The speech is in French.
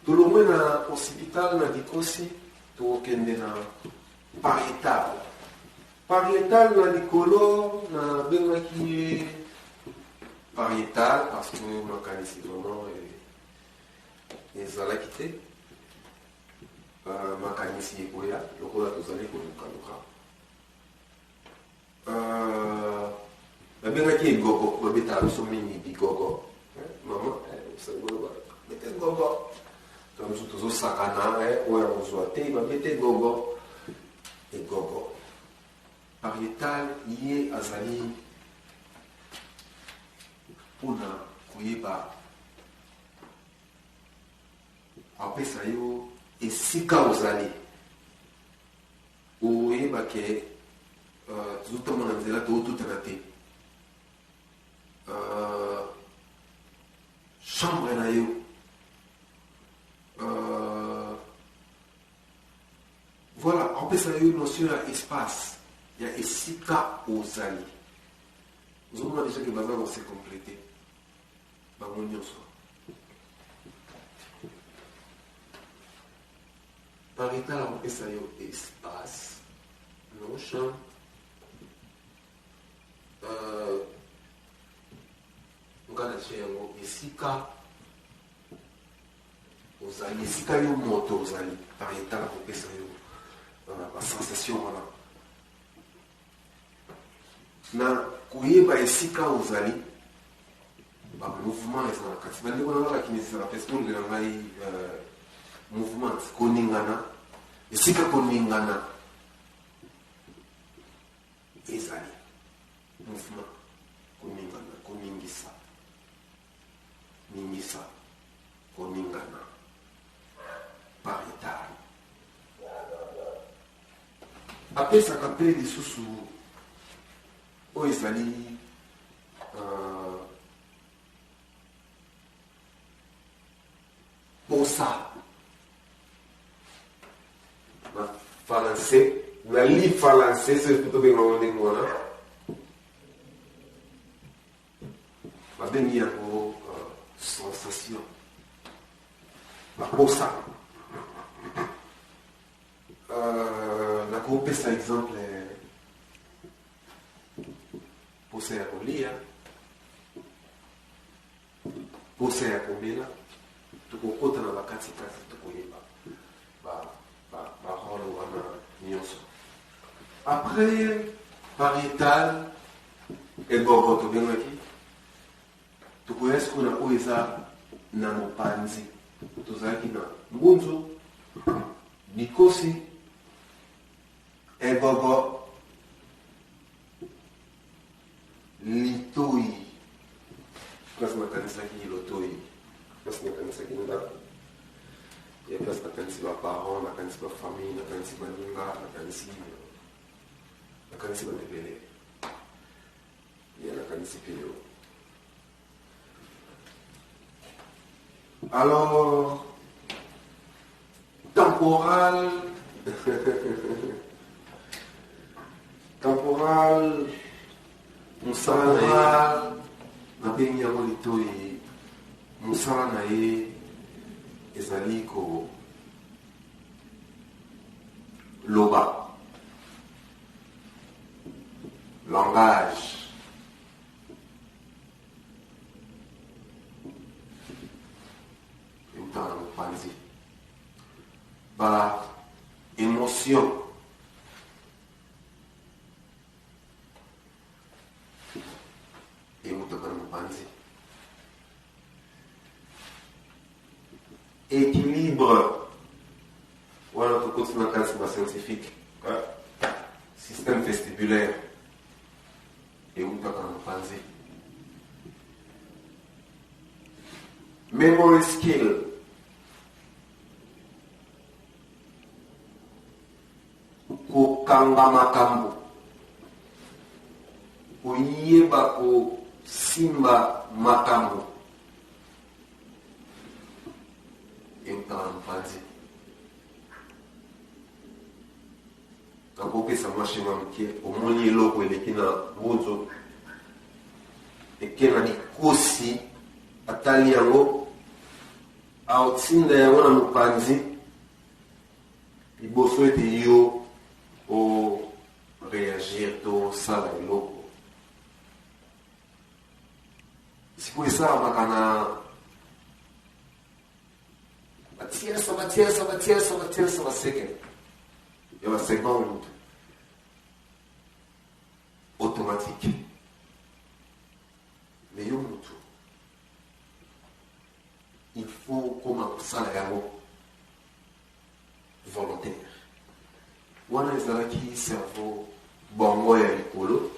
tolongwe na hospital na dikosi tokende na parietal. Parietal na likolo na bengaki parietal parce que makanisi vraiment ezalaki te makanisi ekoya lokola tozali kolukaluka babengaki egogo babetaka biso mingi bigogo mama osangolo bete gogo tomosu tozosakana oyo akozwa te babete gogo egogo parietal ye azali mpona koyeba apesa yo esika ozali oyeba ke tozotamona nzela tootutana te chambre na yo voilà apesa yo notion ya espace ya esika ozali ozomona deja ke baza kose complete bango nyonso parietal apesa yo espace no chambre ngana che yango esika ozali esika yo moto ozali parietal apesa yo basensation wana na koyeba esika ozali bamouvement eza na kati bandeko na nga bakinisaka pese tolingela ngai mouvement koningana esika koningana ezali mouvement koningana koningisa ningisa koningana parietal apesaka mpe lisusu oyo ezali posa na français na li français soki tobengango ndenge wana babengi yango sensation baposa nakopesa exemple posa ya kolia posa ya komela tokokota na bakatikati tokoyeba barole wana nyonso après parietal egogo tobengaki tokoya sikona oyo eza na mopanzi tozalaki na ngunzu likosi egogo litoi place nakanisaki lotoi place nakanisaki ndako ya place nakanisi baparent nakanisi bafamille nakanisi baninga nakanisi bandebele ya nakanisi mpe yo alors temporal mosala nabengi yango litoi mosala na ye ezali ko loba langage eutana mopanzi ba émotion eutaka na mopanzi équilibre wana tokoti na kasi bascientifique système vestibulaire eutaka na mopanzi memory skill kokanga makambo koyeba kosimba makambo eutaka na mopanzi nakopesa mashima moke omoni eloko eleki na ngunzu eke na likosi atali yango aotinda yango na mopanzi liboso ete yo réagir tosala eloko sikoyo esalamaka na batiesa basekele ya baseconde automatique mais yo motu il faut koma kosala yango volontaire wana ezalaki cerveau bongo ya likolo